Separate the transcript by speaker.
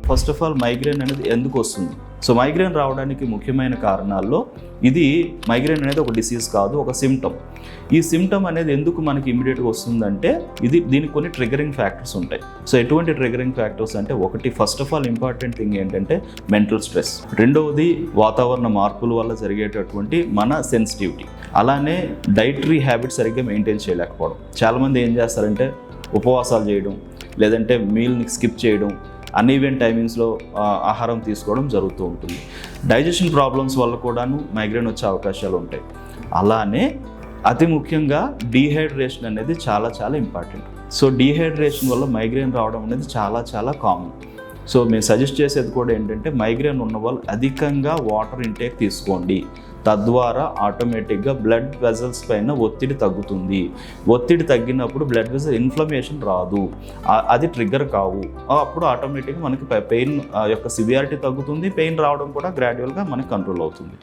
Speaker 1: First of all migraine అనేది ఎందుకు వస్తుంది? సో మైగ్రేన్ రావడానికి ముఖ్యమైన కారణాల్లో ఇది మైగ్రేన్ అనేది ఒక డిసీజ్ కాదు, ఒక సిమ్టమ్. ఈ సిమ్టమ్ అనేది ఎందుకు మనకి ఇమీడియట్గా వస్తుందంటే దీనికి కొన్ని ట్రిగరింగ్ ఫ్యాక్టర్స్ ఉంటాయి. సో ఎటువంటి ట్రిగరింగ్ ఫ్యాక్టర్స్ అంటే, ఒకటి first of all important thing ఏంటంటే మెంటల్ స్ట్రెస్. రెండవది వాతావరణ మార్పుల వల్ల జరిగేటటువంటి మన సెన్సిటివిటీ. అలానే డైటరీ హ్యాబిట్స్ సరిగ్గా మెయింటైన్ చేయలేకపోవడం. చాలామంది ఏం చేస్తారంటే ఉపవాసాలు చేయడం, లేదంటే మీల్ని స్కిప్ చేయడం, అన్ఈవెన్ టైమింగ్స్లో ఆహారం తీసుకోవడం జరుగుతూ ఉంటుంది. డైజెషన్ ప్రాబ్లమ్స్ వల్ల కూడాను మైగ్రేన్ వచ్చే అవకాశాలు ఉంటాయి. అలానే అతి ముఖ్యంగా డీహైడ్రేషన్ అనేది చాలా చాలా ఇంపార్టెంట్. సో డీహైడ్రేషన్ వల్ల మైగ్రేన్ రావడం అనేది చాలా చాలా కామన్. సో మేము సజెస్ట్ చేసేది కూడా ఏంటంటే, మైగ్రేన్ ఉన్న వాళ్ళు అధికంగా వాటర్ ఇంటేక్ తీసుకోండి. తద్వారా ఆటోమేటిక్గా బ్లడ్ వెజల్స్ పైన ఒత్తిడి తగ్గుతుంది. ఒత్తిడి తగ్గినప్పుడు బ్లడ్ వెజల్ ఇన్ఫ్లమేషన్ రాదు, అది ట్రిగ్గర్ కావు. అప్పుడు ఆటోమేటిక్గా మనకి పెయిన్ యొక్క సివియారిటీ తగ్గుతుంది. పెయిన్ రావడం కూడా గ్రాడ్యువల్గా మనకి కంట్రోల్ అవుతుంది.